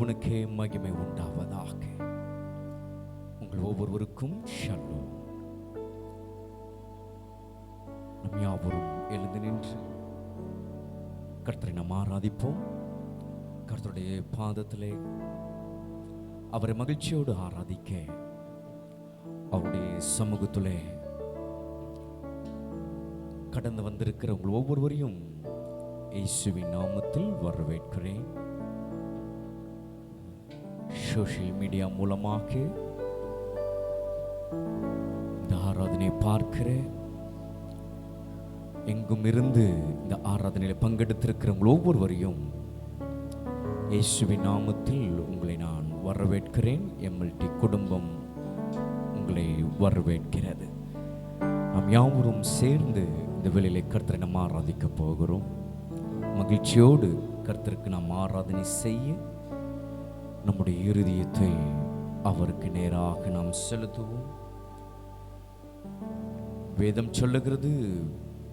தேவனுக்கே மகிமை உண்டாவதாக. உங்கள் ஒவ்வொருவருக்கும் ஷல்லோம். நம் யாவரும் எழுந்து நின்று கர்த்தரை நாம் ஆராதிப்போம். கர்த்தருடைய பாதத்திலே அவரை மகிழ்ச்சியோடு ஆராதிக்க அவருடைய சமூகத்திலே கடந்து வந்திருக்கிற உங்கள் ஒவ்வொருவரையும் இயேசுவின் நாமத்தில் வரவேற்கிறேன். சோஷியல் மீடியா மூலமாக இந்த ஆராதனை பார்க்கிற, எங்கும் இருந்து இந்த ஆராதனையில் பங்கெடுத்திருக்கிற உங்கள் ஒவ்வொருவரையும் இயேசுவின் நாமத்தில் உங்களை நான் வரவேற்கிறேன். எம்எல்டி குடும்பம் உங்களை வரவேற்கிறது. நாம் யாவரும் சேர்ந்து இந்த வேளையிலே கர்த்தரை நாம் ஆராதிக்க போகிறோம். மகிழ்ச்சியோடு கர்த்தருக்கு நாம் ஆராதனை செய்ய நம்முடைய இருதயத்தை அவருக்கு நேராக நாம் செலுத்துவோம். வேதம் சொல்லுகிறது,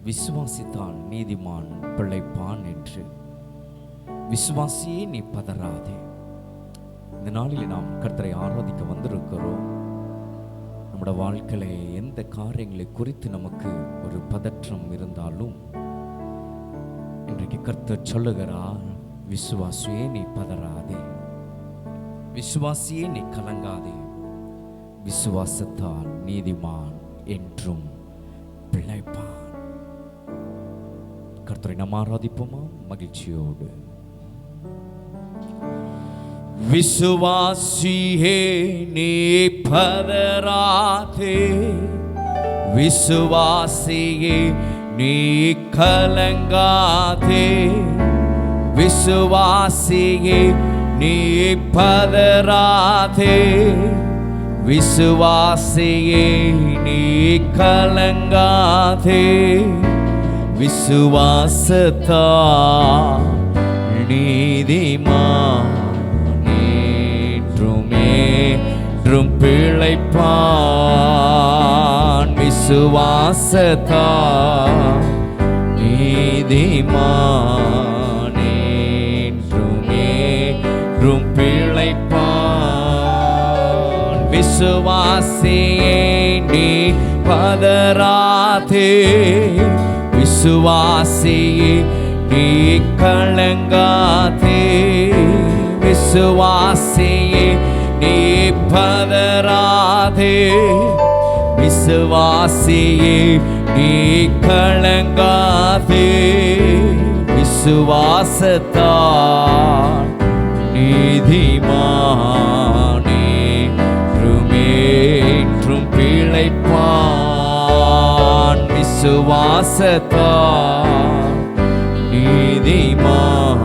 விசுவாசித்தான் நீதிமான் பிழைப்பான் என்று. விசுவாசியே நீ பதறாதே. இந்த நாளில் நாம் கர்த்தரை ஆராதிக்க வந்திருக்கிறோம். நம்முடைய வாழ்க்கையில எந்த காரியங்களை குறித்து நமக்கு ஒரு பதற்றம் இருந்தாலும் இன்றைக்கு கர்த்தர் சொல்லுகிறார், விசுவாசியே நீ பதறாதே, விசுவாசியே நீ கலங்காதே, விசுவாசத்தால் நீதிமான் என்றும் பிழைப்பான். கர்த்தரை நாம் ஆராதிப்போமா மகிழ்ச்சியோடு. விசுவாசியே நீ பதறாதே, விசுவாசியே நீ கலங்காதே, விசுவாசியே நீ பதறாதே, விசுவாசியே நீ கலங்காதே, விசுவாசத்தால் நீதிமான் என்றும் பிழைப்பான். விசுவாசத்தால் நீதிமான் என்றும் பிழைப்பான். விசுவாசியே நீ பதறாதே, விசுவாசியே நீ கலங்காதே, விசுவாசியே நீ பதறாதே, விசுவாசியே நீ கலங்காதே, விசுவாசத்தால் நீதிமான் என்றும் பிழைப்பான். விசுவாசத்தால் நீதிமான்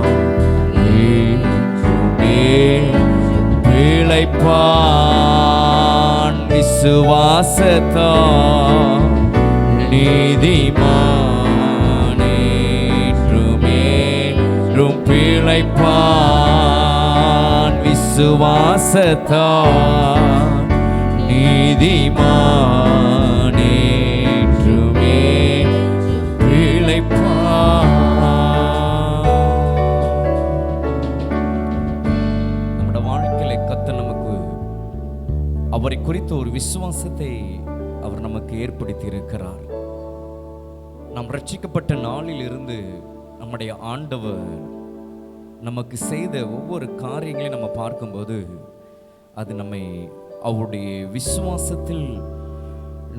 பிழைப்பான். விசுவாசத்தால் நீதிமான் என்றும் பிழைப்பான். விசுவாசத்தால் நீதிமான் என்றுமே பிழைப்பான். நம்முடைய வாழ்க்கையில கர்த்தர் நமக்கு அவரை குறித்த ஒரு விசுவாசத்தை அவர் நமக்கு ஏற்படுத்தி இருக்கிறார். நாம் ரட்சிக்கப்பட்ட நாளில் இருந்து நம்முடைய ஆண்டவர் நமக்கு செய்த ஒவ்வொரு காரியங்களையும் நம்ம பார்க்கும்போது அது நம்மை அவருடைய விசுவாசத்தில்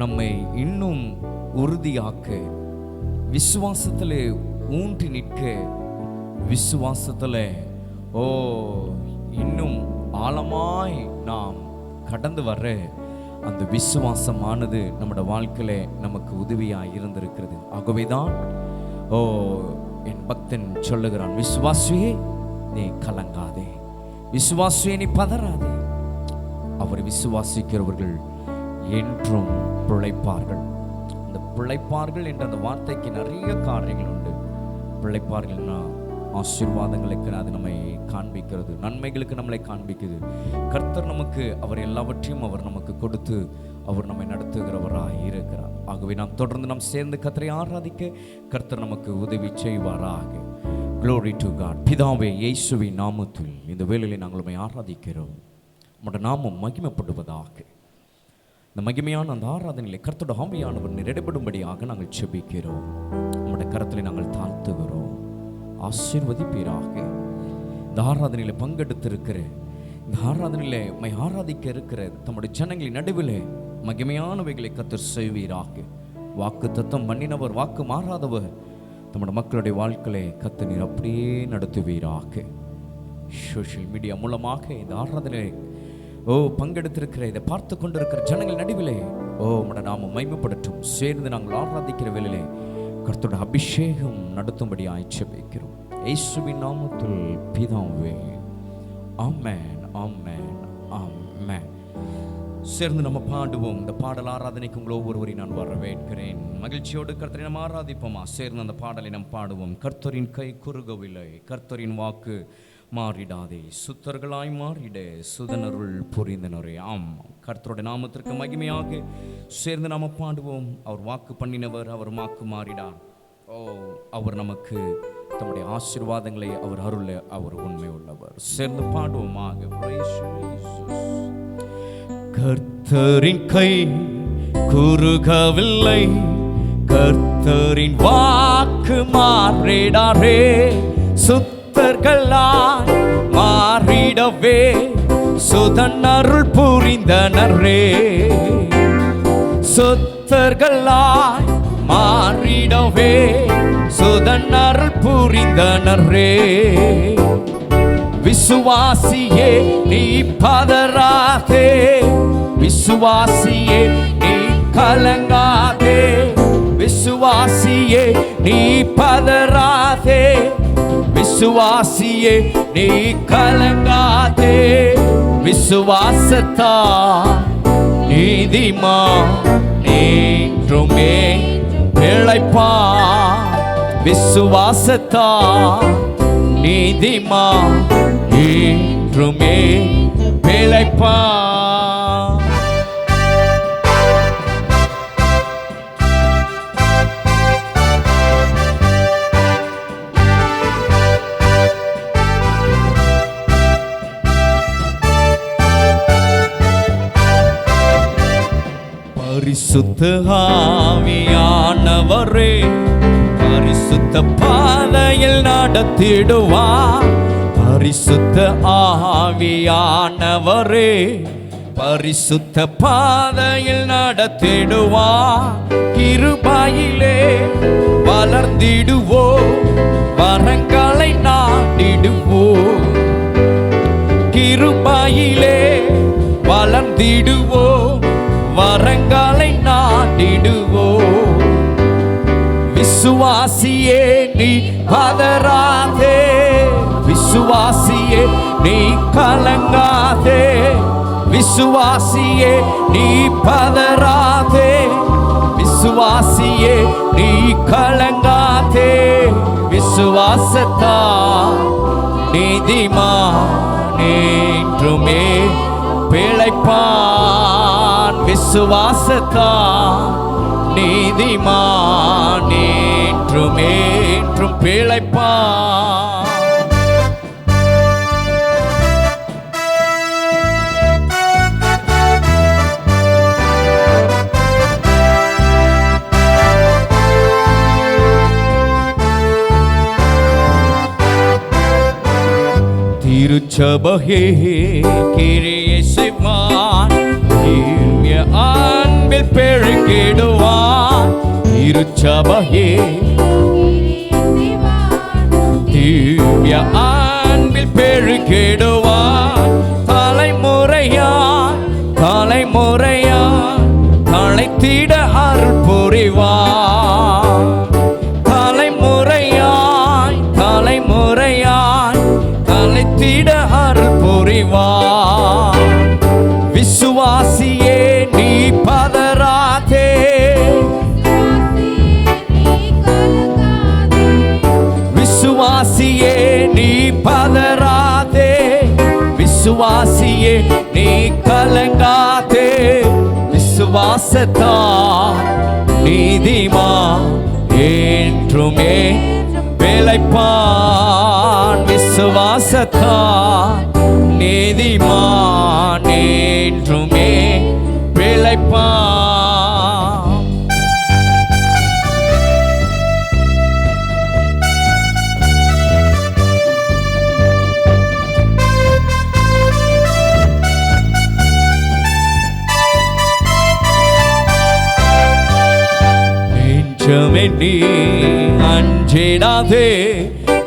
நம்மை இன்னும் உறுதியாக்க, விசுவாசத்தில் ஊன்றி நிற்க, விசுவாசத்தில் இன்னும் ஆழமாய் நாம் கடந்து வர அந்த விசுவாசமானது நம்முடைய வாழ்க்கையில நமக்கு உதவியாக இருந்திருக்கிறது. ஆகவேதான் என் பக்தன் சொல்லுகிறான், விசுவாசியே நீ கலங்காதே, விசுவாசியே நீ பதறாதே. அவரை விசுவாசிக்கிறவர்கள் என்றும் பிழைப்பார்கள். அந்த பிழைப்பார்கள் என்ற அந்த வார்த்தைக்கு நிறைய காரியங்கள் உண்டு. பிழைப்பார்கள்னா ஆசீர்வாதங்களுக்கு அது நம்மை காண்பிக்கிறது, நன்மைகளுக்கு நம்மளை காண்பிக்குது. கர்த்தர் நமக்கு அவர் எல்லாவற்றையும் அவர் நமக்கு கொடுத்து அவர் நம்மை நடத்துகிறவராக இருக்கிறார். ஆகவே நாம் தொடர்ந்து நாம் சேர்ந்து கர்த்தரை ஆராதிக்க கர்த்தர் நமக்கு உதவி செய்வாராக. Glory to God. பிதாவே, இயேசுவின் நாமத்தில் இந்த வேளையிலே நாங்கள் உம்மை ஆராதிக்கிறோம். உம்முடைய நாமம் மகிமைப்படுவதாக. இந்த மகிமையான அந்த ஆராதனையிலே கர்த்தருடைய ஆவியானவர் நிறைவேறும்படியாக நாங்கள் ஜெபிக்கிறோம். உம்முடைய கரத்திலே நாங்கள் தாழ்த்துகிறோம். ஆசீர்வதிப்பீராக. இந்த ஆராதனையிலே பங்கெடுத்திருக்கிற, இந்த ஆராதனையிலே உம்மை ஆராதிக்க இருக்கிற தம்முடைய ஜனங்களின் நடுவிலே மகிமையானவைகளை கர்த்தர் செய்வீராக. வாக்கு தத்தம் பண்ணினவர், வாக்கு மாறாதவர் நம்முடைய மக்களுடைய வாழ்க்கையை கர்த்தர் நீர் அப்படியே நடத்துவீராக. சோஷியல் மீடியா மூலமாக இந்த ஆராதனை பங்கெடுத்திருக்கிற, இதை பார்த்து கொண்டிருக்கிற ஜனங்கள் நடுவிலே உம்முடைய நாமம் மகிமைப்படட்டும். சேர்ந்து நாங்கள் ஆராதிக்கிற வேளையிலே கர்த்தருடைய அபிஷேகம் நடத்தும்படியாய் ஜெபிக்கிறோம். இயேசுவின் நாமத்தில் பிதாவே, ஆமென், ஆமென், ஆமென். சேர்ந்து நம்ம பாடுவோம். இந்த பாடல் ஆராதனைக்கு உங்களை ஒவ்வொருவரையும் நான் வரவேற்கிறேன். மகிழ்ச்சியோடு கர்த்தரை நாம் ஆராதிப்போமா? சேர்ந்து அந்த பாடலை நாம் பாடுவோம். கர்த்தரின் கை குறுகவில்லை, கர்த்தரின் வாக்கு மாறிடாதே, சுத்தர்களாய் மாறிட சுதனருள் புரிந்தனரே. ஆம், கர்த்தருடைய நாமத்திற்கு மகிமையாக சேர்ந்து நாம் பாடுவோம். அவர் வாக்கு பண்ணினவர், அவர் வாக்கு மாறிடார். அவர் நமக்கு தம்முடைய ஆசீர்வாதங்களை அவர் அருள அவர் உண்மை உள்ளவர். சேர்ந்து பாடுவோமாக. கர்த்தரின் கை குறுகவில்லை, கர்த்தரின் வாக்கு மாறிடாரே, சுத்தர்களாய் மாறிடவே சுதனருள் புரிந்தனரே. சுத்தர்களாய் மாறிடவே சுதனருள் புரிந்தனரே. விசுவாசியே நீ பதறாதே, விசுவாசியே நீ கலங்காதே, விசுவாசியே நீ பதறாதே, விசுவாசியே நீ கலங்காதே. விசுவாசத்தால் நீதிமான் என்றுமே பிழைப்பான். விசுவாசத்தால் நீதிமான் என்றுமே பிழைப்பான். பரிசுத்த ஆவியானவரே, பரிசுத்த பாதையில் நடத்திடுவார். பரிசுத்த ஆவியானவரே, பரிசுத்த பாதையில் நடத்திடுவார். கிருபையிலே வளர்ந்திடுவோ, வரங்களை நாடிடுவோ. கிருபையிலே வளர்ந்திடுவோ, வரங்களை நாடிடுவோ. விசுவாசியே நீ பதறாதே, விசுவாசியே நீ கலங்காதே, விசுவாசியே நீ பதறாதே, விசுவாசியே நீ கலங்காதே. விசுவாசத்தால் நீதிமான் என்றுமே பிழைப்பான். விசுவாசத்தால் நீதிமான் என்றுமே என்றும் பிழைப்பான். திருச்சபையே கிரியை செய்வான், திவ்ய அன்பில் பெருகிடுவான். திருச்சபையே திவ்ய அன்பில் பெருகிடுவான். தலைமுறையான் தலைமுறையான் தழைத்திட அருள் புரிவான். தலைமுறையாய் தலைமுறையாய் தழைத்திட அருள் புரிவான். விசுவாசியே நீ பதறாதே, விசுவாசியே நீ பதறாதே, விசுவாசியே நீ கலங்காதே. விசுவாசத்தால் நீதிமான் என்றுமே பிழைப்பான் விசுவாசத்தான் நீதிமான் என்றுமே பிழைப்பான். நீ அஞ்சிடாதே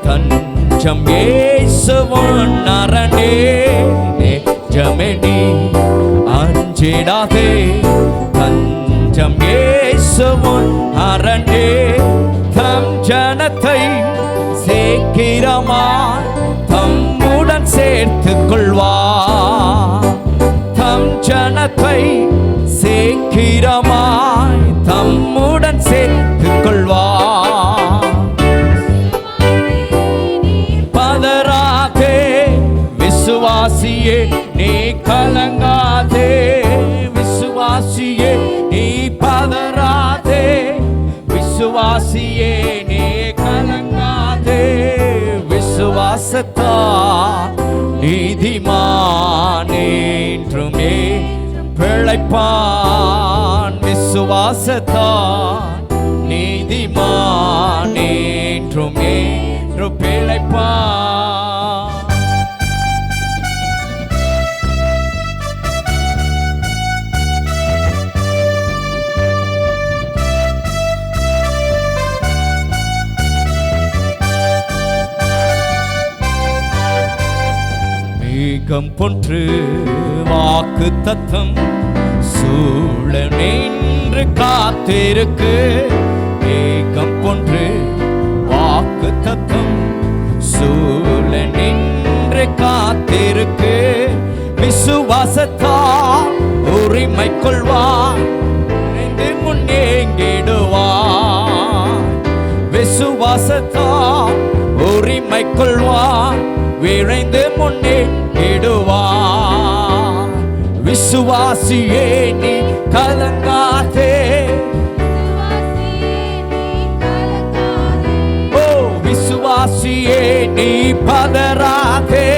தஞ்சம் இயேசுவின் அரணே. நெஞ்சமே நீ அஞ்சிடாதே தஞ்சம் இயேசுவின் அரணே. தம் ஜனத்தை சீக்கிரமாய் தம்முடன் சேர்த்துக் கொள்வார். தம் ஜனத்தை சீக்கிரமாய் தம்முடன் சேர்த்துக் கொள்வார். பதறாதே விசுவாசியே நீ கலங்காதே. விசுவாசியே நீ பதறாதே. விசுவாசியே நீ கலங்காதே. விசுவாசத்தால் நீதிமான் என்றுமே பிழைப்பான். விசுவாசத்தால் நீதிமான் என்றுமே பிழைப்பான். மேகம் போன்று வாக்கு தத்தம் சூழ நின்று காத்திருக்கு. மேகம் போன்று வாக்கு தத்தம் சூழ நின்று காத்திருக்கு. விசுவாசத்தால் உரிமை கொள்வார் முன்னேங்கிடுவார். விசுவாசத்தால் உரிமை கொள்வார் விரைந்து முன்னேறிடுவார். விசுவாசியே நீ கலங்காதே. ஓ விசுவாசியே நீ பதறாதே.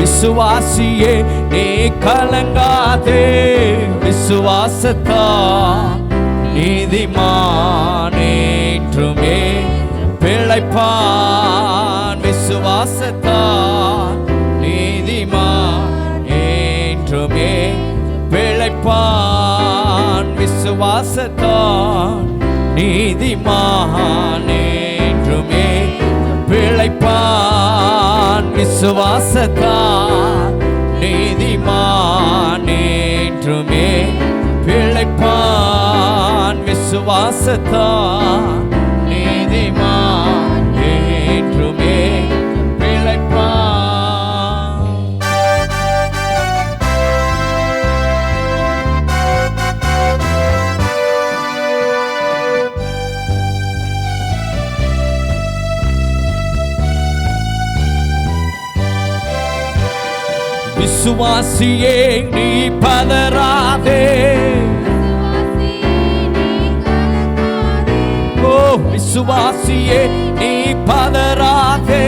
விசுவாசியே நீ கலங்காதே. விசுவாசத்தால் நீதிமான் என்றுமே பிழைப்பான். விசுவாசத்தால் நீதிமான் என்றுமே பிழைப்பான். விசுவாசத்தால் நீதிமான் என்றுமே பிழைப்பான். விசுவாசத்தால் நீதிமான் என்றுமே பிழைப்பான். விசுவாசத்தால் நீதிமான் என்றுமே பிழைப்பான். விசுவாசியே நீ பதறாதே. ஓ விசுவாசியே நீ பதறாதே.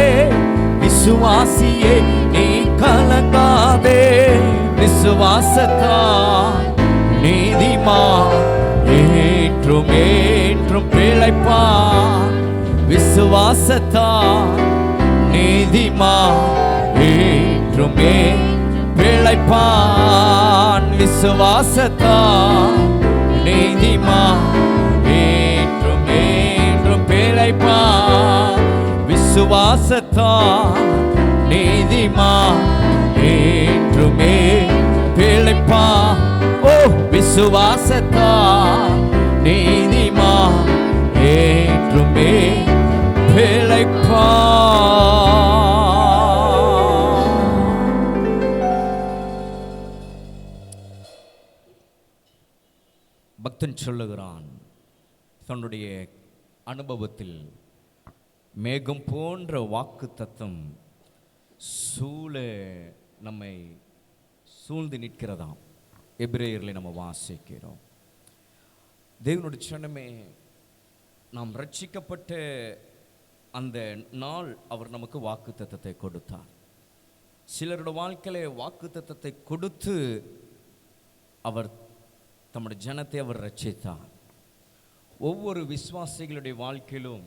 விசுவாசியே நீ கலங்காதே. விசுவாசத்தால் நீதிமான் என்றுமே பிழைப்பான். விசுவாசத்தால் நீதிமான் என்றுமே பிழைப்பான். விசுவாசத்தால் நீதிமான் என்றுமே பிழைப்பான். விசுவாசத்தால் நீதிமான் என்றுமே பிழைப்பான். ஓ விசுவாசத்தால் நீதிமான் என்றுமே பிழைப்பான். பக்தன் சொல்லுகிறான், தன்னுடைய அனுபவத்தில் மேகம் போன்ற வாக்கு தத்தம் சூழ நம்மை சூழ்ந்து நிற்கிறதாம். எபிரேயர்களை நம்ம வாசிக்கிறோம். தேவனுடைய சொன்னமே, நாம் ரட்சிக்கப்பட்ட அந்த நாள் அவர் நமக்கு வாக்குத்தத்தத்தை கொடுத்தார். சிலருடைய வாழ்க்கையிலே வாக்குத்தத்தத்தை கொடுத்து அவர் தம்முடைய ஜனத்தை அவர் ரட்சித்தார். ஒவ்வொரு விசுவாசிகளுடைய வாழ்க்கையிலும்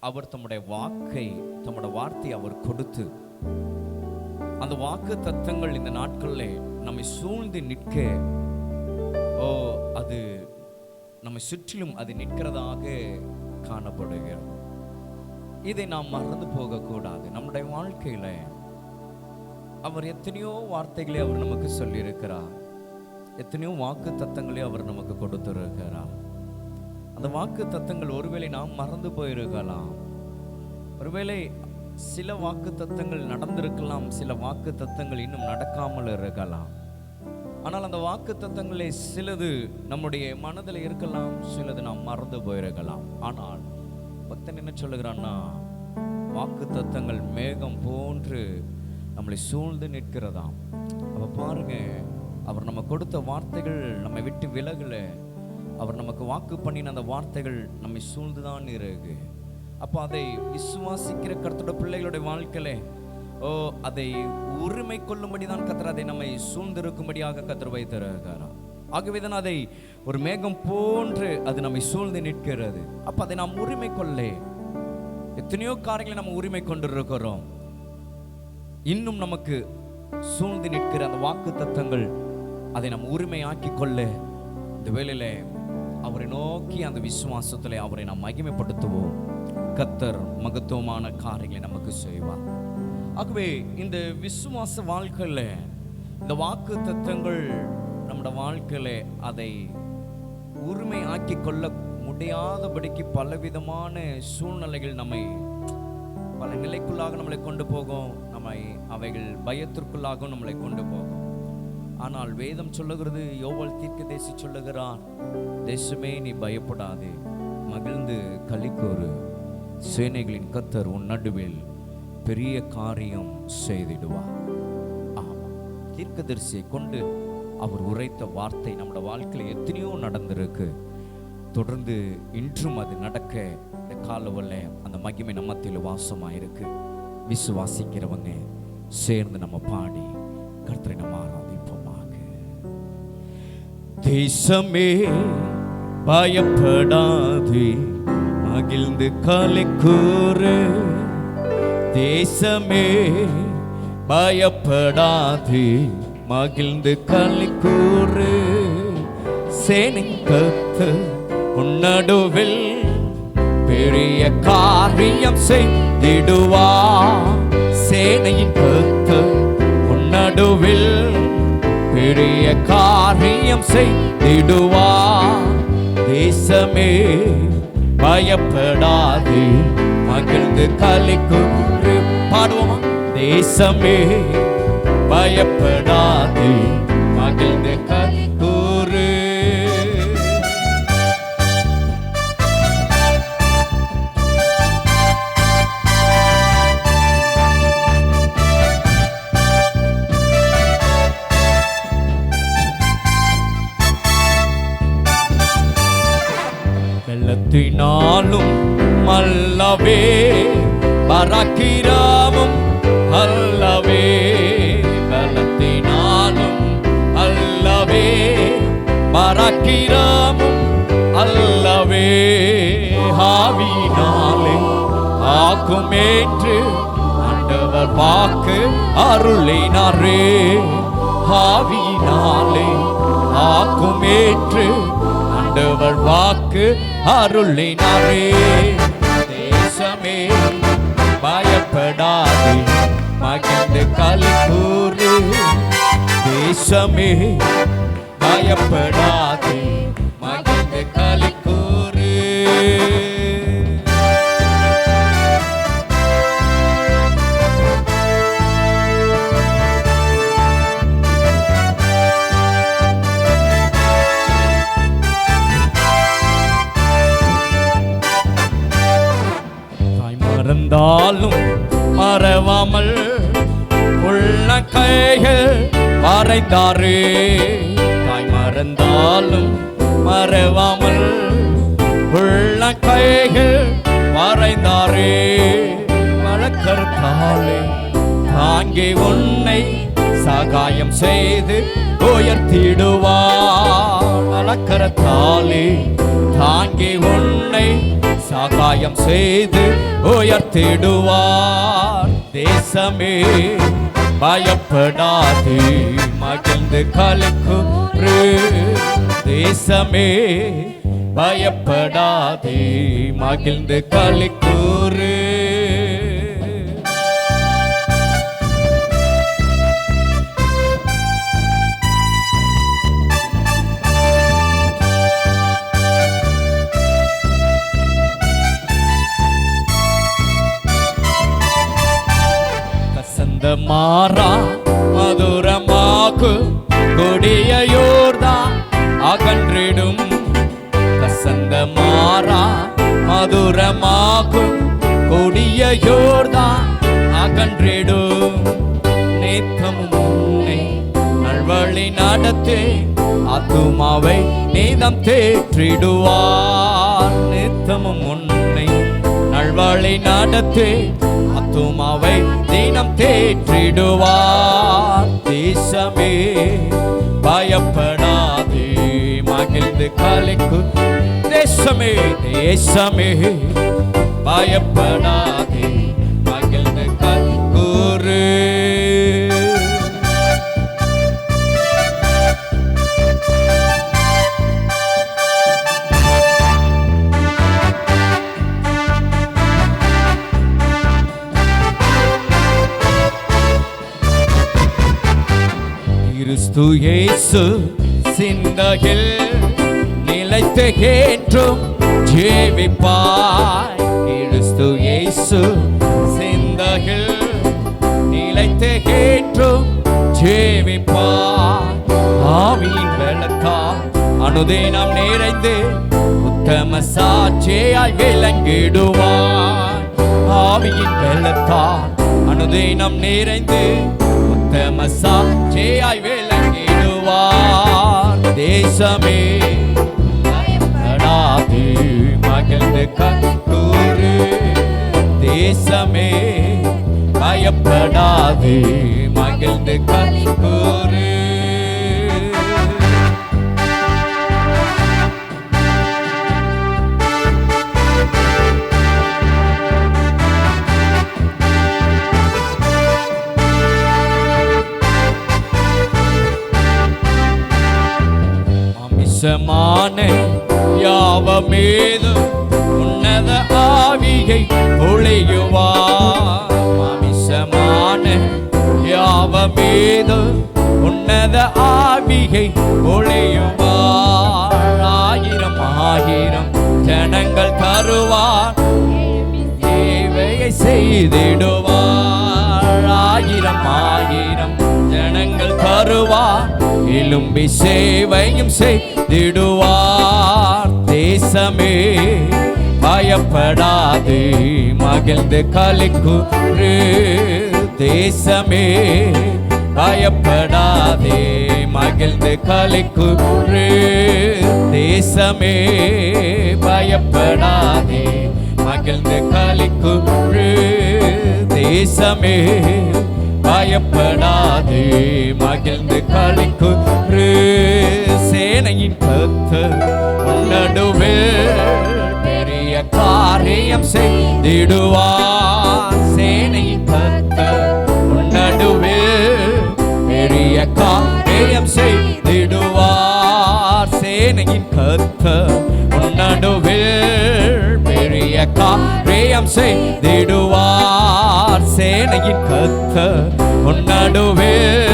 அவர் தம்முடைய வார்த்தையை அவர் கொடுத்து அந்த வாக்கு தத்தங்கள் இந்த நாட்களில் நம்மை சூழ்ந்து நிற்க அது நம்மை சுற்றிலும் அது நிற்கிறதாக காணப்படுகிறது. இதை நாம் மறந்து போகக்கூடாது. நம்முடைய வாழ்க்கையில அவர் எத்தனையோ வார்த்தைகளை அவர் நமக்கு சொல்லியிருக்கிறார், எத்தனையோ வாக்கு தத்தங்களை அவர் நமக்கு கொடுத்திருக்கிறார். அந்த வாக்கு தத்தங்கள் ஒருவேளை நாம் மறந்து போயிருக்கலாம். ஒருவேளை சில வாக்கு தத்தங்கள் நடந்திருக்கலாம், சில வாக்கு தத்தங்கள் இன்னும் நடக்காமல் இருக்கலாம். ஆனால் அந்த வாக்கு தத்தங்களே சிலது நம்முடைய மனதில் இருக்கலாம், சிலது நாம் மறந்து போயிருக்கலாம். ஆனால் பக்தன் என்ன சொல்லுகிறான்னா, வாக்கு தத்தங்கள் மேகம் போன்று நம்மளை சூழ்ந்து நிற்கிறதாம். அப்ப பாருங்க, அவர் நம்ம கொடுத்த வார்த்தைகள் நம்மை விட்டு விலகல. அவர் நமக்கு வாக்கு பண்ணின அந்த வார்த்தைகள் நம்மை சூழ்ந்துதான் இருக்கு. அப்போ அதை விசுவாசிக்கிற கர்த்தருடைய பிள்ளைகளுடைய வாழ்க்கையில அதை உரிமை கொள்ளும்படி தான் கர்த்தர் அதை நம்மை சூழ்ந்திருக்கும்படியாக கர்த்தர் வைத்திருக்கிறார். ஆகவே தான் அதை ஒரு மேகம் போன்று அது நம்மை சூழ்ந்து நிற்கிறது. அப்ப அதை நாம் உரிமை கொள்ள எத்தனையோ காரியங்களை நம்ம உரிமை கொண்டிருக்கிறோம். இன்னும் நமக்கு சூழ்ந்து நிற்கிற அந்த வாக்கு தத்தங்கள் அதை நம்ம உரிமையாக்கி கொள்ள இந்த வேளையில அவரை நோக்கி அந்த விசுவாசத்தில் அவரை நாம் மகிமைப்படுத்துவோம். கர்த்தர் மகத்துவமான காரியங்களை நமக்கு செய்வார். ஆகவே இந்த விசுவாச வாழ்க்கையில இந்த வாக்கு தத்தங்கள் நம்முடைய வாழ்க்கையில அதை உரிமை ஆக்கி கொள்ள முடியாதபடிக்கு பலவிதமான சூழ்நிலைகள் நம்மை பல நிலைக்குள்ளாக நம்மளை கொண்டு போகும். அவைகள் பயத்திற்குள்ளாக நம்மளை கொண்டு போகும். ஆனால் வேதம் சொல்லுகிறது, யோவால் தீர்க்கதரிசி சொல்லுகிறான், தேசமே நீ பயப்படாதே, மகிழ்ந்து களிக்கூறு, சேனைகளின் கர்த்தர் உன் நடுவில் பெரிய காரியம் செய்திடுவார். ஆமா, தீர்க்கதரிசியை கொண்டு அவர் உரைத்த வார்த்தை நம்முடைய வாழ்க்கையில் எத்தனையோ நடந்திருக்கு. தொடர்ந்து இன்றும் அது நடக்க இந்த காலவல்ல அந்த மகிமை நம்மத்தில் வாசமாயிருக்கு. விசுவாசிக்கிறவங்க சேர்ந்து நம்ம பாடி கர்த்தரை நம்ம ஆராதிப்போமாக. தேசமே பயப்படாதே, மகிழ்ந்து களிக்கூறு, தேசமே பயப்படாதே, மகிழ்ந்து களிக்கூறு, சேனை கர்த்தர் உன் நடுவில் பெரிய காரியம் செய்திடுவார். சேனையின் கர்த்தர் உன் நடுவில் பெரிய காரியம் செய்திடுவார். தேசமே பயப்படாதே, மகிழ்ந்து களிக்கூறு. பாடுவோமா? தேசமே பயப்படாதே, மகிழ்ந்து களிக்கூறு. வெள்ளத்தினாலும் அல்லவே, பராக்கிரமும் அல்லவே, வெள்ளத்தினாலும் அல்லவே, பராக்கிரமும் அல்லவே, ஆவியினாலே ஆக்குமேற்று ஆண்டவர் வாக்கு அருளினாரே. ஆவியினாலே ஆக்குமேற்று ஆண்டவர் வாக்கு அருளினாரே. தேசமே பயப்படாதே, மகிழ்ந்து களிக்கூறு, தேசமே பயப்படாதே, மகிழ்ந்து களிக்கூறு. மறந்தாலும் மறவாமல் உள்ள கைகள் வரைந்தாரே. தாய் மறந்தாலும் மறவாமல் உள்ள கைகள் வரைந்தாரே. தாங்கி உன்னை சகாயம் செய்து உயர்த்திடுவார். அலக்கரத்தாலே தாங்கி உன்னை சகாயம் செய்து உயர்த்திடுவார். தேசமே பயப்படாதே மகிழ்ந்து களிக்கூறு. தேசமே பயப்படாதே மகிழ்ந்து களிக்கூறு. மாறா மதுரமாக்கு கொடிய யோர்தான் அகன்றிடும். கசந்த மாறா மதுரமாக்கு கொடிய யோர்தான் அகன்றிடும். நேத்தமும் உன்னை நல்வழி நடத்தி ஆத்துமாவை நீதம் தேற்றிடுவார். நேத்தமும் உன்னை நல்வழி நடத்தி ஆத்துமாவை தினம் தேற்றிடுவார். தேசமே பயப்படாதே மகிழ்ந்து களிக்கு. தேசமே தேசமே பயப்படாதே மகிழ்ந்து களிக்கூறு. கிறிஸ்து இயேசு சிந்தையில் நிலைத்து என்றும் ஜீவிப்பாய். கிறிஸ்து இயேசு சிந்தையில் நிலைத்து என்றும் ஜீவிப்பாய். ஆவியின் வெள்ளத்தால் அனுதினம் நிறைந்து உத்தம சாட்சியாய் விளங்கிடுவாய். ஆவியின் வெள்ளத்தால் அனுதினம் நிறைந்து உத்தம சாட்சியாய் விளங்கிடுவார். தேசமே பயப்படாதே மகிழ்ந்து களிக்கூறு. தேசமே பயப்படாதே மகிழ்ந்து களிக்கூறு. மாமிசமான யாவமேது உன்னத ஆவியை பொழியுவார். மாமிசமான யாவமேது உன்னத ஆவியை பொழியுவார். ஆயிரம் ஆயிரம் ஜனங்கள் தருவார் சேவையை செய்திடுவார். ஆயிரம் ஆயிரம் ஜனங்கள் தருவார் எலும்பி சேவையும் செய்திடுவார். தேசமே பயப்படாதே மகிழ்ந்து களிக்கூறு. தேசமே பயப்படாதே மகிழ்ந்து களிக்கூறு. தேசமே பயப்படாதே மகிழ்ந்து களிக்கூறு. தேசமே பயப்படாதே மகிழ்ந்து களிக்கூறு. சேனையின் கர்த்தர் நடுவில் பெரிய காரியம் செய்திடுவார். சேனையின் கர்த்தர் நடுவில் பெரிய காரியம் செய்திடுவார். சேனையின் கர்த்தர் நடுவில் பெரிய காரியம் செய்திடுவார். சேனையின் கர்த்தர் நடுவில்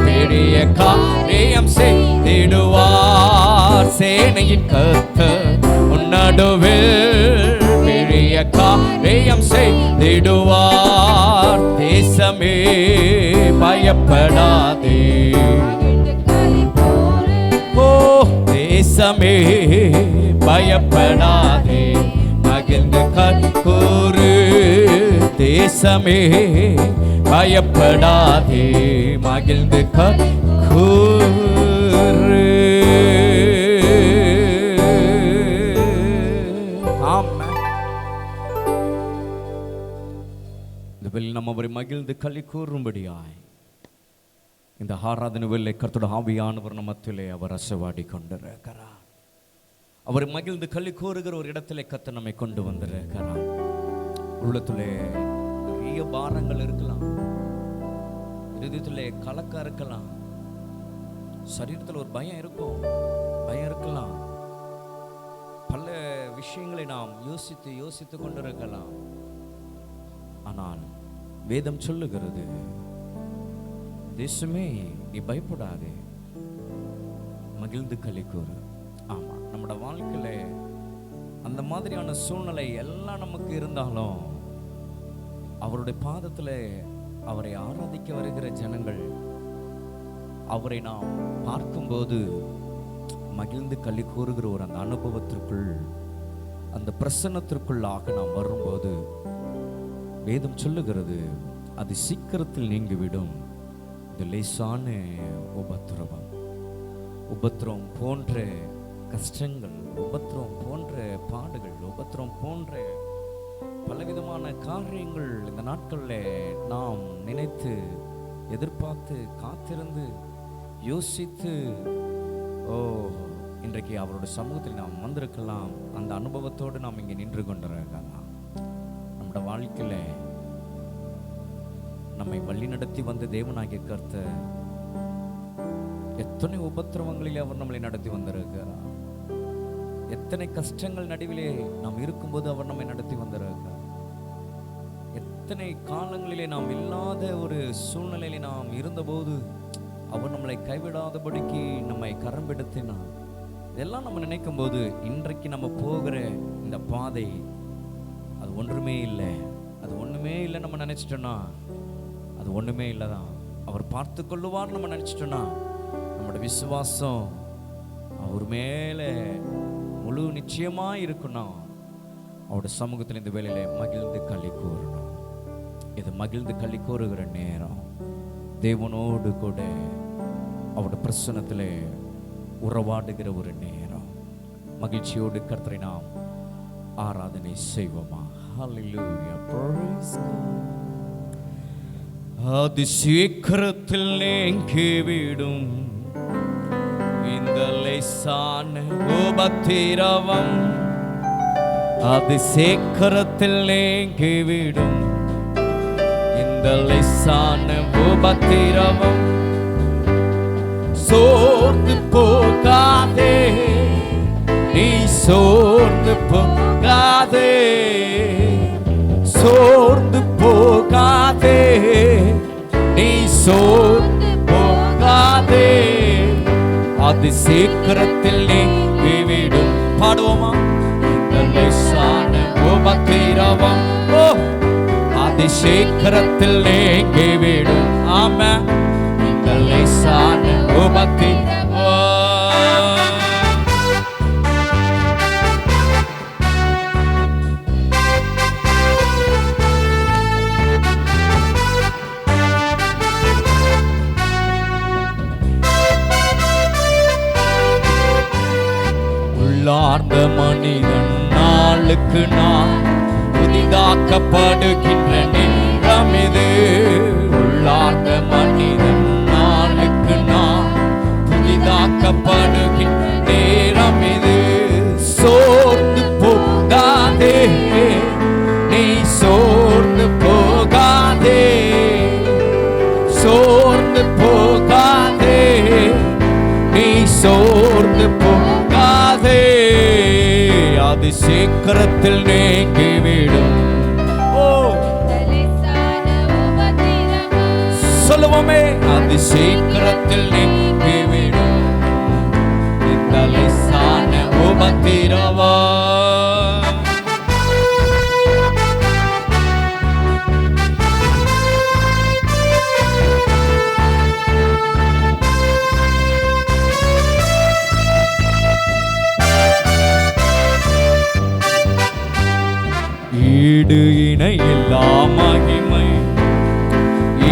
பெரிய காரியம் செய்திடுவார். சேனையின் கர்த்தர் நடுவில் பெரிய காரியம் செய்திடுவார். தேசமே பயப்படாதே. ஓ தேசமே பயப்படாதே மகிழ்ந்து களிக்கூறு. தேசமே பயப்படாதே மகிழ்ந்து களிக்கூறு. ஆமென். இந்த வெளி நம்ம மகிழ்ந்து களி கூறும்படியாய் இந்த ஆராதனை வேளை கர்த்தருடைய ஆவியானவர் நம்மத்திலே அவர் அசைவாடி கொண்டிருக்கிறார். அவர் மகிழ்ந்து களி கூறுகிற ஒரு இடத்திலே கர்த்தர் நம்மை கொண்டு வந்திருக்கிறார். உள்ளத்திலே நிறைய பாரங்கள் இருக்கலாம், இருதயத்திலே கலக்கம் இருக்கலாம், சரீரத்தில் ஒரு பயம் இருக்கலாம், பல விஷயங்களை நாம் யோசித்து கொண்டிருக்கலாம். ஆனால் வேதம் சொல்லுகிறது, தேசமே நீ பயப்படாதே, மகிழ்ந்து களி கூறு. ஆமா, நம்மளோட வாழ்க்கையில அந்த மாதிரியான சூழ்நிலை எல்லாம் நமக்கு இருந்தாலும் அவருடைய பாதத்தில் அவரை ஆராதிக்க வருகிற ஜனங்கள் அவரை நாம் பார்க்கும்போது மகிழ்ந்து களி கூறுகிற ஒரு அந்த அனுபவத்திற்குள், அந்த பிரசன்னத்திற்குள்ளாக நாம் வரும்போது வேதம் சொல்லுகிறது, அது சீக்கிரத்தில் நீங்கிவிடும். இந்த லேசான உபத்திரம் போன்ற கஷ்டங்கள், உபத்திரம் போன்ற பாடுகள், உபத்திரம் போன்ற பலவிதமான காரியங்கள் இந்த நாட்களில் நாம் நினைத்து எதிர்பார்த்து காத்திருந்து யோசித்து இன்றைக்கு அவருடைய சமூகத்தில் நாம் வந்திருக்கலாம். அந்த அனுபவத்தோடு நாம் இங்கே நின்று கொண்டிருக்கலாம். நம்முடைய வாழ்க்கையில் நம்மை வழி நடத்தி வந்த தேவனாகிய கர்த்தர் எத்தனை உபத்திரவங்களிலே அவர் நம்மளை நடத்தி வந்திருக்கிறார். எத்தனை கஷ்டங்கள் நடுவிலே நாம் இருக்கும்போது அவர் நம்மை நடத்தி வந்திருக்கிறார். எத்தனை காலங்களிலே நாம் இல்லாத ஒரு சூழ்நிலையிலே நாம் இருந்தபோது அவர் நம்மளை கைவிடாதபடிக்கு நம்மை கரம் பிடித்தினார். இதெல்லாம் நம்ம நினைக்கும் போது இன்றைக்கு நம்ம போகிற இந்த பாதை அது ஒன்றுமே இல்லை நம்ம நினைச்சிட்டோம்னா அது ஒண்ணுமே இல்லைதான். அவர் பார்த்து கொள்ளுவார் நம்ம நினைச்சிட்டோம்னா நம்மளோட விசுவாசம் அவர் மேலே முழு நிச்சயமா இருக்கணும். அவருடைய சமூகத்தில் இந்த வேளையில மகிழ்ந்து களி கூறணும். இது மகிழ்ந்து களி கூறுகிற நேரம், தேவனோடு கூட அவருடைய பிரசன்னத்தில் உறவாடுகிற ஒரு நேரம். மகிழ்ச்சியோடு கர்த்தரை நாம் ஆராதனை செய்வோமா? ஹல்லேலூயா, பிரைஸ் காட். அது சீக்கிரத்தில் நீங்கிவிடும் இந்த லேசான உபத்திரவம், அது சீக்கிரத்தில் நீங்கிவிடும் இந்த லேசான உபத்திரவம். சோர்ந்து போகாதே, நீ சோர்ந்து போகாதே, சோர்ந்து போகாதே, நீ சோர்ந்து போகாதே, அது சீக்கிரத்தில் நீங்கிவிடும். பாடுவோமா? இந்த லேசான உபத்திரவம் அது சீக்கிரத்தில் நீங்கிவிடும். ஆமென். இந்த லேசான உபத்திரவம் உள்ளார்ந்த மனிதன் நாளுக்கு நாள் புதிதாக்கப்படுகின்ற நேரம் இது. உள்ளார்ந்த மனிதன் நாளுக்கு நாள் புதிதாக்கப்படுகின்ற நேரம் இது. சோர்ந்து போகாதே, நீ சோர்ந்து போகாதே, சோர்ந்து போகாதே, நீ சோர்ந்து போகாதே, அது சீக்கிரத்தில் நீங்கிவிடும். சொல்லுவோமே, அது சீக்கிரத்தில் நீங்கிவிடும் இந்த லேசான உபத்திரவம். ஈடு இணையில்லா மகிமை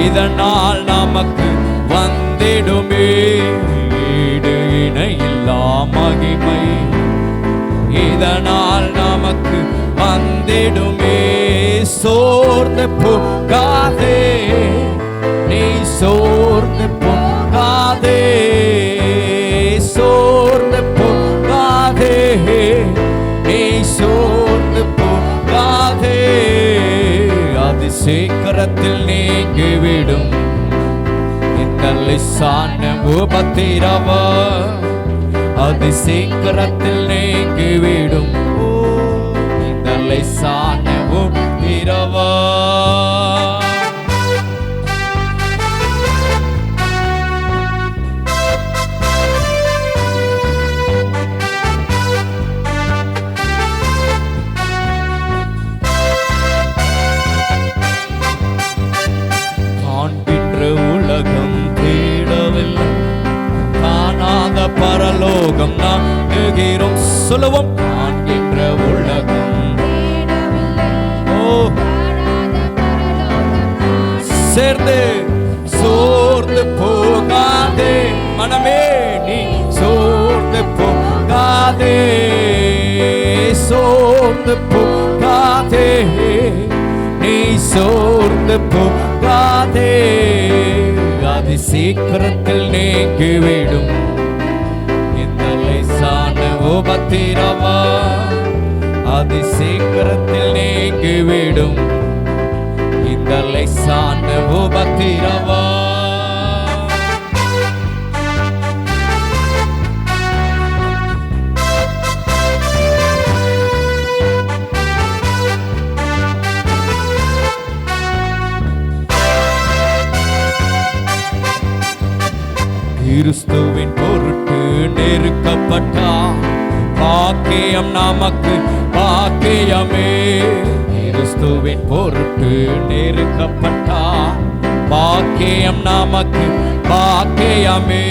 இதனால் நமக்கு வந்திடுமே. ஈடு இணையில்லா மகிமை இதனால் நமக்கு வந்திடுமே. சோர்ந்து போகாதே, நீ சோர்ந்து போகாதே, சோர்ந்து போகாதே, நீ சோர்ந்து போகாதே. அது சீக்கிரத்தில் நீங்கிவிடும் இந்த லேசான உபத்திரவா, அது சீக்கிரத்தில் நீங்கிவிடும் இந்த லேசான உபத்திரவா. உலகம் தேடவில்லை, காணாத பரலோகம் நாடுகிறோம். சொல்லுவோம், காண்கின்ற உலகம் சேர்ந்து சோர்ந்து போகாதே மனமே, நீ சோர்ந்து போகாதே, சோர்ந்து போகாதே, நீ சோர்ந்து போகாதே. அது சீக்கிரத்தில் நீங்கிவிடும் இந்த லேசான உபத்திரவா, அது சீக்கிரத்தில் நீங்கிவிடும் இந்த லேசான உபத்திரவா. கிறிஸ்துவின் பொருட்டு நெருக்கப்பட்டார், பாக்கியம் நமக்கு பாக்கியமே. கிறிஸ்துவின் பொருட்டு நெருக்கப்பட்டார், பாக்கியம் நமக்கு பாக்கியமே.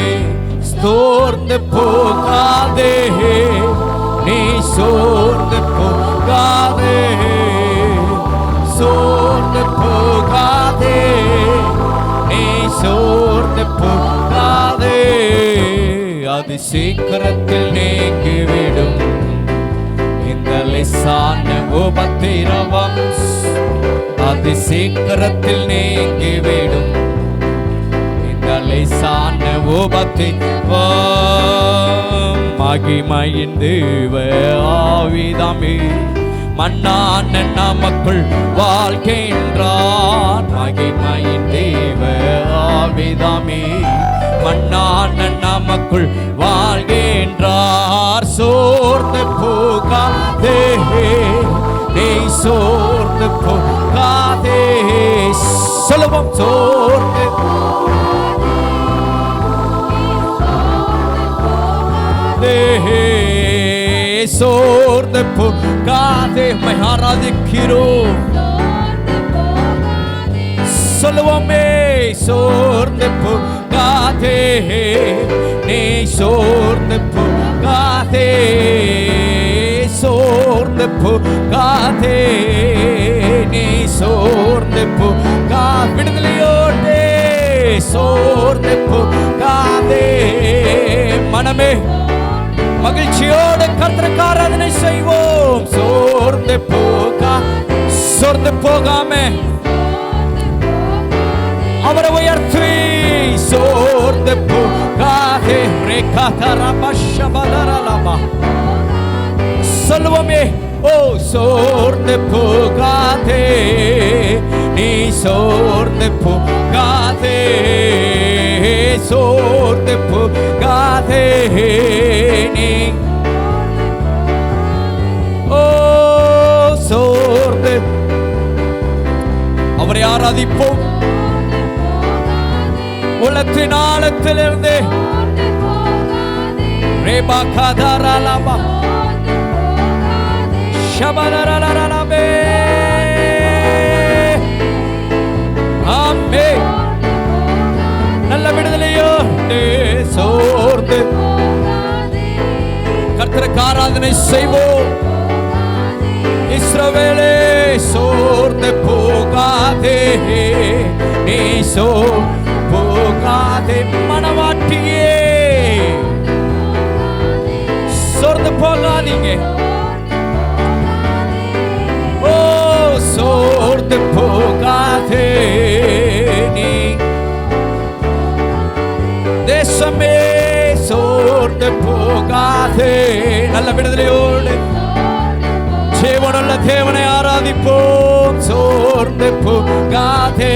சோர்ந்து போகாதே, நீ சோர்ந்து போகாதே, சோர்ந்து போகாதே, நீ சோர்ந்து போகாதே. அது சீக்கிரத்தில் நீங்கிவிடும் இந்த லேசான உபத்திரவம், அது சீக்கிரத்தில் நீங்கிவிடும் இந்த லேசான உபத்திரவம். மகிமையின் தேவ ஆவிதாமே மன்னான நமக்குள் வாழ்கின்றார், மகிமையின் தேவ ஆவிதாமே மன்னான நமக்குள் வாழ்கின்றார். சோர்ந்து போகாதே, நீ சோர்ந்து போகாதே. சொல்லுவோம், சோர்ந்து சோர்ந்து போகாதே. மை ஆராதிக்கிறோம், சொல்லுவோமே, சோர்ந்து போகாதே, நீ சோர்ந்து போகாதே, சோர்ந்து போகாதே, நீ சோர்ந்து போகா. விடுதலையோடே சோர்ந்து போகாதே மனமே, மகிழ்ச்சியோடு கர்த்தருக்கு ஆராதனை செய்வோம். சோர்ந்து போகா, சோர்ந்து போகாம அவரை உயர்த்தி, சோர்ந்து போகாதே. சொல்லுவோமே, ஓ சோர்ந்து போகாதே, நீ சோர்ந்து போகாதே, சோர்ந்து போகாதே, நீ ஓ சோர்ந்து. அவரை ஆராதிப்போம் உலகத்தின் ஆழத்திலிருந்து. ரேபா கதரலமா ஷபதரலலமே ஆமே. நல்ல விடுதலையோ சோர்ந்து கர்த்தருக்கு ஆராதனை செய்வோம். இஸ்ரவேலே சோர்ந்து போகாதே, நீ சோர்ந்து போகாதே. மனவாட்டியே சோர்ந்து போகாதீங்க. ஓ சோர்ந்து போகாதே நீ, தேசமே சோர்ந்து போகாதே. நல்ல விடுதலையோடு ஜீவனுள்ள தேவனை ஆராதிப்போம். சோர்ந்து போகாதே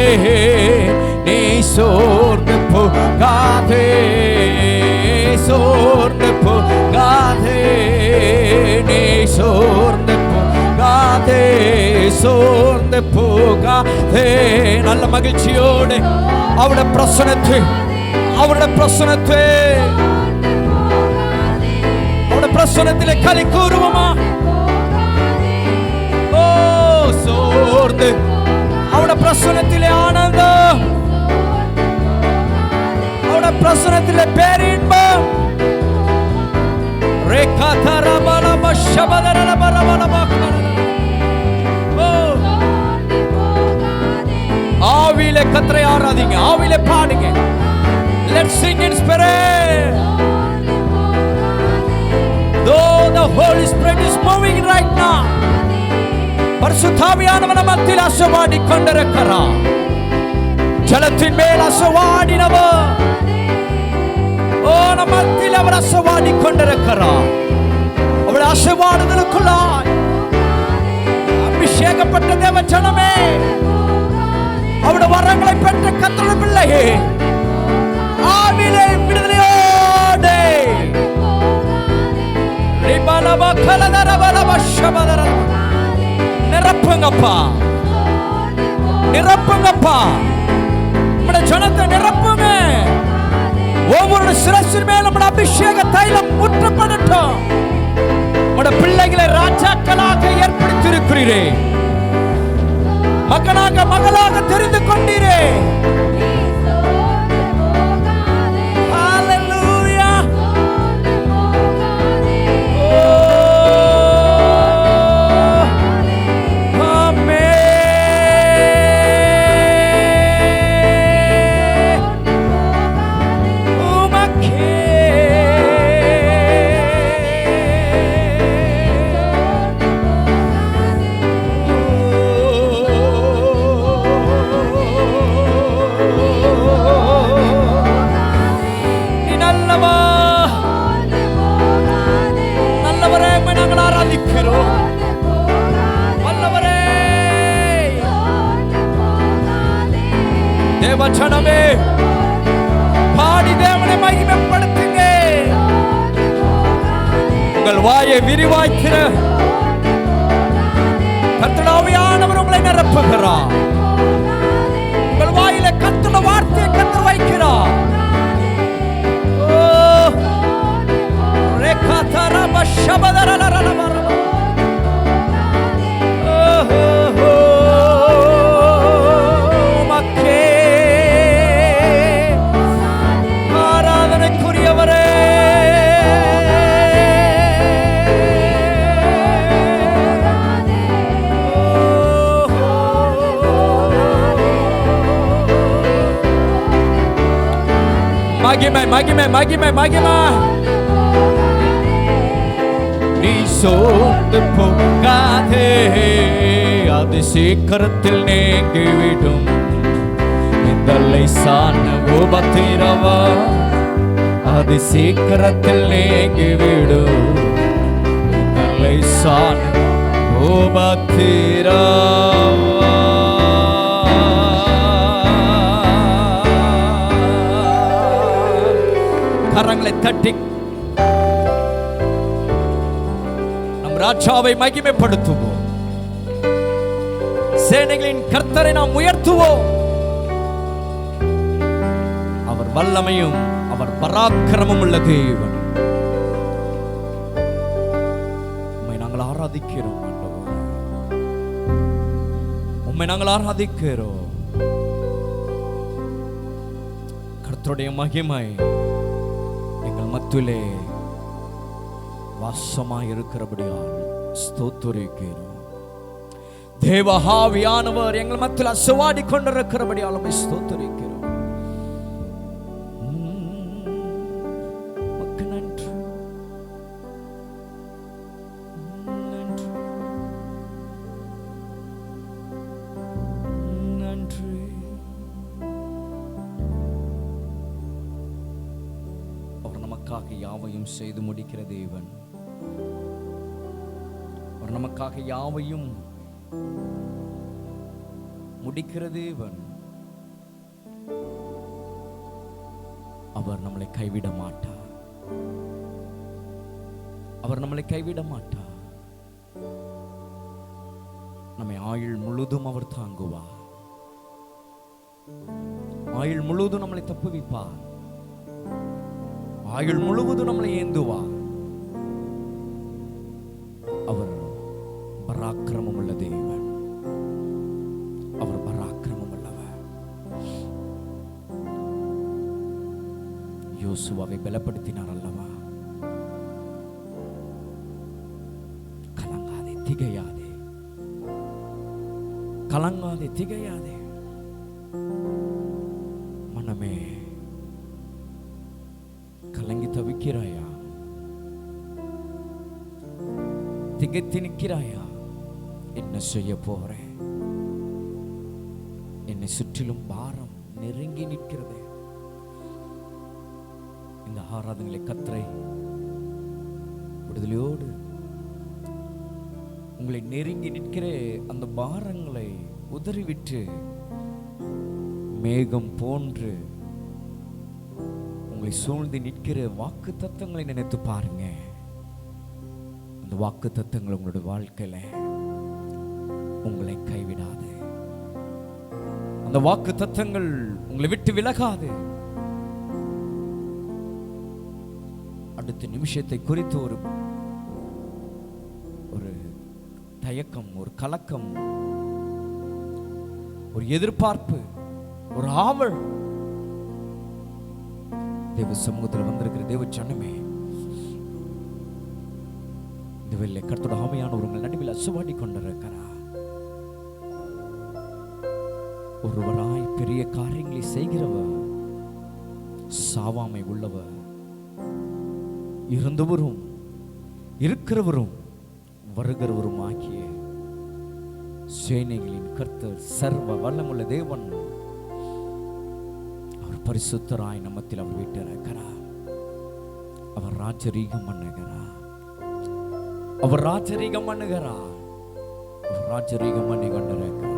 நீ, சோர்ந்து போகாதே, சோர்ந்து போகாதே நீ, சோர்ந்து போகாதே, சோர்ந்து போகாதே. நல்ல மகிழ்ச்சியோடு அவருடைய பிரசன்னத்தை, அவருடைய பிரசன்னத்தை, அவருடைய பிரசன்னத்திலே களி கூறுவோமா? ஓ சோர்ந்து, அவருடைய பிரசன்னத்திலே ஆனந்தம், அவருடைய பிரசன்னத்திலே பேரின்பம். ரேகா தரபலம ஷபதரபலம. ஆவியிலே கர்த்தரை ஆராதிங்க, ஆவியிலே பாடுங்க. Let's sing in spirit. Though the Holy Spirit is moving right now, பரிசுத்தாவியானவர் நம்மத்தில் அசைவாடி கொண்டிருக்கிறார். ஜலத்தின் மேல் அசைவாடினவர், ஓ நம்மத்தில் அவர் அசைவாடி கொண்டிருக்கிறார். அவருடைய அசைவாடுதலுக்குள்ளாய் அபிஷேகப்பட்ட தேவ ஜனமே, அவருடைய வரங்களை பெற்ற கர்த்தருடைய பிள்ளையே, ஆவியிலே விடுதலையோடு நிரப்புங்கப்பா, நிரப்புங்கப்பா, நம்முடைய ஜனத்தை நிரப்புங்க. ஒவ்வொரு சிரசின் மேல் நம்முடைய அபிஷேக தைலம் ஊற்றப்படட்டும். நம்முடைய பிள்ளைகளை ராஜாக்களாக ஏற்படுத்தியிருக்கிறீரே, மகனாக மகளாக தெரிந்து கொண்டீரே. தேவஜனமே பாடி தேவனை மகிமைப்படுத்துங்க. உங்கள் வாயை விரிவாய்க்கிற கர்த்தருடைய ஆவியானவர் உங்களை நிரப்புகிறார். உங்கள் வாயில கர்த்தருடைய வார்த்தையை கர்த்தர் வைக்கிறார். ஓ ரேகா தரப ஷபதரலரலரல. மகிமை மகிமை மகிமை மகிமை. நீ சோர்ந்து போகாதே, அது சீக்கிரத்தில் நீங்கிவிடும். இந்த லேசான உபத்திரவா அது சீக்கிரத்தில் நீங்கிவிடும். இந்த லேசான உபத்திரவா. கரங்களை தட்டி நம் ராஜாவை மகிமைப்படுத்துவோம். சேனைகளின் கர்த்தரை நாம் உயர்த்துவோம். அவர் வல்லமையும் அவர் பராக்கிரமும் உள்ள தேவன். உம்மை நாங்கள் ஆராதிக்கிறோம் ஆண்டவரே, உம்மை நாங்கள் ஆராதிக்கிறோம். கர்த்தருடைய மகிமை எங்கள் மத்தியிலே வாசமாய் இருக்கிறபடியால் ஸ்தோத்திரிக்கிறோம். தேவ ஆவியானவர் எங்கள் மத்தியில் அசைவாடி கொண்டிருக்கிறபடியால் உம்மை ஸ்தோத்திரிக்கிறோம். யாவையும் செய்து முடிக்கிற தேவன். அவர் நமக்காக யாவையும் முடிக்கிற தேவன். அவர் நம்மளை கைவிட மாட்டார். அவர் நம்மளை கைவிட மாட்டார். நம்மை ஆயுள் முழுதும் அவர் தாங்குவார். ஆயுள் முழுவதும் நம்மளை தப்புவிப்பார். ஆயுள் முழுவதும் நம்மளை ஏந்துவார். அவர் பராக்கிரமம் உள்ள தேவன். அவர் பராக்கிரமம் உள்ளவர். யோசுவாவை பலப்படுத்தினார் அல்லவா? கலங்காதே, திகையாதே, கலங்காதே, திகையாதே. மனமே, கலங்கி தவிக்கிறாயா? திகைத்து நிற்கிறாயா? என்ன செய்ய போறேன்? என்னை சுற்றிலும் பாரம் நெருங்கி நிற்கிறது. இந்த ஆராதனையிலே கர்த்தரை விடுதலையோடு உங்களை நெருங்கி நிற்கிற அந்த பாரங்களை உதறிவிட்டு மேகம் போன்று உங்களை சூழ்ந்து நிற்கிற வாக்கு தத்தங்களை நினைத்து பாருங்க. அந்த வாக்கு தத்தங்கள் உங்களுடைய வாழ்க்கையில உங்களை கைவிடாது. அந்த வாக்கு தத்தங்கள் உங்களை விட்டு விலகாது. அடுத்த நிமிஷத்தை குறித்து ஒரு தயக்கம், ஒரு கலக்கம், ஒரு எதிர்பார்ப்பு, ஒரு ஆவல். தேவ சமூகத்தில் வந்திருக்கிற தேவ ஜனமே, இந்த வேளையிலே கர்த்தருடைய ஆவியானவர் உங்கள் நடுவில் அசைவாடி கொண்டிருக்கிறார். ஒருவராய் பெரிய காரியங்களை செய்கிறவர், சாவாமை உள்ளவர், இருந்தவரும் இருக்கிறவரும் வருகிறவரும் ஆகிய சேனைகளின் கர்த்தர், சர்வ வல்லமுள்ள தேவன், அவர் பரிசுத்தராய் நம்மத்தில் அவர் வீட்டிருக்கிறார். அவர் ராஜரீகம் பண்ணுகிறார். அவர் ராஜரீகம் பண்ணுகிறார். அவர் ராஜரீகம் பண்ணி கொண்டிருக்கிறார்.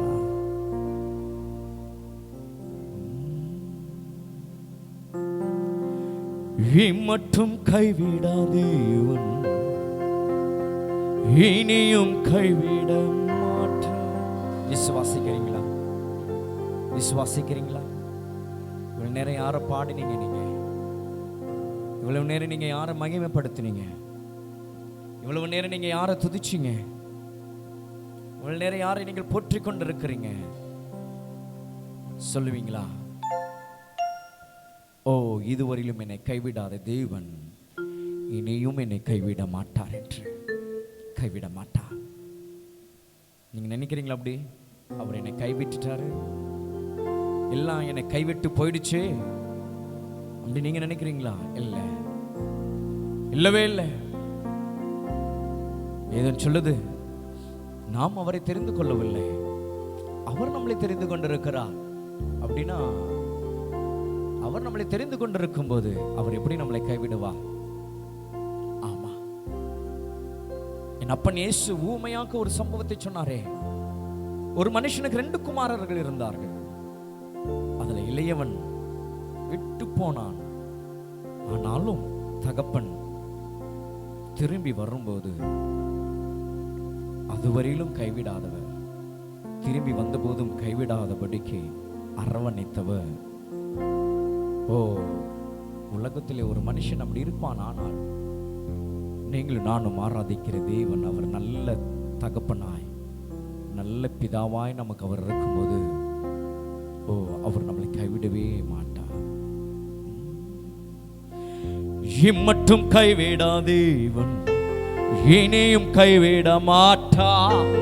மட்டும் கைவிடாதேவன், இனியும் கைவிட மாட்டார். விசுவாசிக்கிறீங்களா? விசுவாசிக்கிறீங்களா? இவ்வளவு நேரம் யாரை பாடினீங்க? நீங்க இவ்வளவு நேரம் நீங்க யாரை மகிமைப்படுத்தினீங்க? இவ்வளவு நேரம் நீங்க யாரை துதிச்சீங்க? இவ்வளவு நேரம் யாரை நீங்கள் போற்றி கொண்டிருக்கிறீங்க? சொல்லுவீங்களா? ஓ, இதுவரையிலும் என்னை கைவிடாத தேவன் இனியும் என்னை கைவிட மாட்டார் என்று. கைவிட மாட்டார். நீங்க நினைக்கிறீங்களா அப்படி? அவர் என்னை கைவிட்டுட்டாரு, எல்லாம் என்னை கைவிட்டு போயிடுச்சு அப்படி நீங்க நினைக்கிறீங்களா? இல்ல, இல்லவே இல்லை. ஏதோ சொல்லுது, நாம் அவரை தெரிந்து கொள்ளவில்லை, அவர் நம்மளை தெரிந்து கொண்டிருக்கிறார். அப்படின்னா அவர் நம்மளை தெரிந்து கொண்டிருக்கும் போது அவர் எப்படி நம்மளை கைவிடுவா? ஆமா, என் அப்பன் இயேசு ஊமையாக ஒரு சம்பவத்தை சொன்னாரே. ஒரு மனுஷனுக்கு 2 குமாரர்கள் இருந்தார்கள். அதுல இளையவன் விட்டு போனான். ஆனாலும் தகப்பன் திரும்பி வரும்போது அதுவரையிலும் கைவிடாதவர், திரும்பி வந்தபோதும் கைவிடாதபடிக்கு அரவணைத்தவர். ஓ, உலகத்திலே ஒரு மனுஷன் அப்படி இருப்பான். ஆனால் நீங்களும் நானும் ஆராதிக்கிற தேவன், அவர் நல்ல தகப்பனாய், நல்ல பிதாவாய் நமக்கு அவர் இருக்கும்போது, ஓ, அவர் நம்மளை கைவிடவே மாட்டார். இம்மட்டும் கைவிடா தேவன் இனியும் கைவிட மாட்டார்.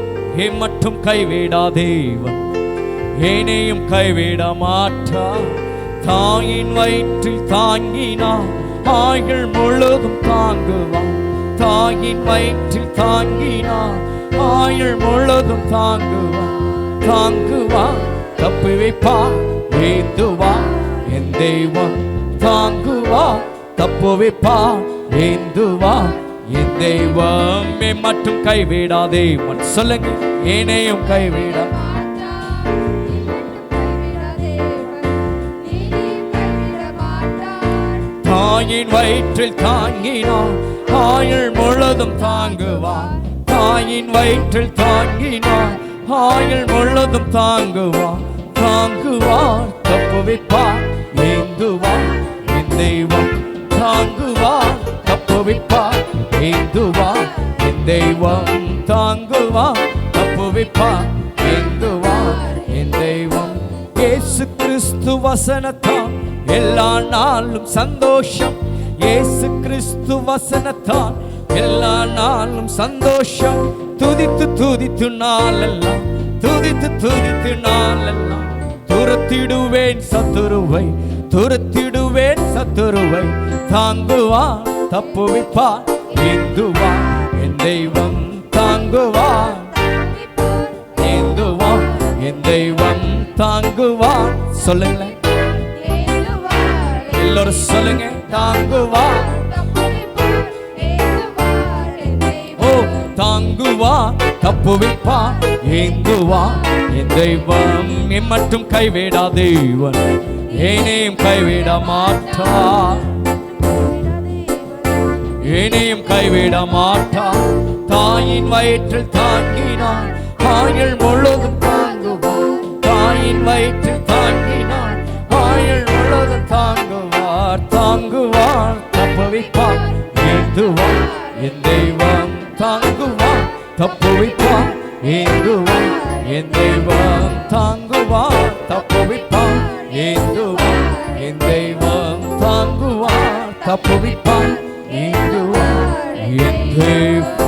இம்மட்டும் கைவிடா தேவன் இனியும் கைவிட மாட்டார். தாயின் வயிற்றில் தாங்கினார், ஆயுள் முழுதும் தாங்குவார். தாயின் வயிற்றில் தாங்கினார், ஆயுள் முழுதும் தாங்குவார். தாங்குவார், தப்பி வைப்பார், ஏந்துவார். என் தெய்வம் தாங்குவார், தப்பு வைப்பார், ஏந்துவார் என் தெய்வம் மட்டும் கைவிடாதே. சொல்லுங்க, என்னையும் கைவிட தாயின் வயிற்றில் தாங்கினான் ஆயுள் முழுதும் தாங்குவான். தாயின் வயிற்றில் தாங்கினான் ஆயுள் முழுதும் தாங்குவான். தாங்குவார் தப்புவிப்பார் ஏந்துவார் என் தெய்வம். தாங்குவார் தப்புவிப்பார் ஏந்துவார் என் தெய்வம். தாங்குவார் தப்புவிப்பார் ஏந்துவார் என் தெய்வம். இயேசு கிறிஸ்து வசனத்தான் எல்லா நாளும் சந்தோஷம். இயேசு கிறிஸ்து வசனத்தான் எல்லா நாளும் சந்தோஷம். துதித்து துதித்து நாளெல்லாம், துதித்து துதித்து நாளெல்லாம் துரத்திடுவேன் சத்துருவை, துரத்திடுவேன் சத்துருவை. தாங்குவார் தப்புவிப்பார் ஏந்துவார் என் தெய்வம். தாங்குவார் ஏந்துவார் என் தெய்வம். தாங்குவார் சொல்லுங்களேன் எல்லாரும், சொல்லுங்க, தாங்குவார். ஓ, தாங்குவார் தப்புவிப்பார் ஏந்துவார் என் தெய்வம். மட்டும் கைவிடா தேவன், ஏனையும் கைவிட மாட்டார், ஏனையும் கைவிட மாட்டார். தாயின் வயிற்றில் தாங்கினான் ஆயுள் முழுதும் தாங்குவார். தாயின் வயிற்றில் தாங்கினான் ஆயுள் முழுதும் தாங்குவார். தாங்குவார் தப்புவிப்பார் ஏந்துவார் என் தெய்வம். தாங்குவார் தப்புவிப்பார் ஏந்துவார் என் தெய்வம். தாங்குவார் தப்புவிப்பார் ஏந்துவார் என் தெய்வம். தாங்குவார் தப்புவிப்பார் ஏந்துவார் என் தெய்வம்.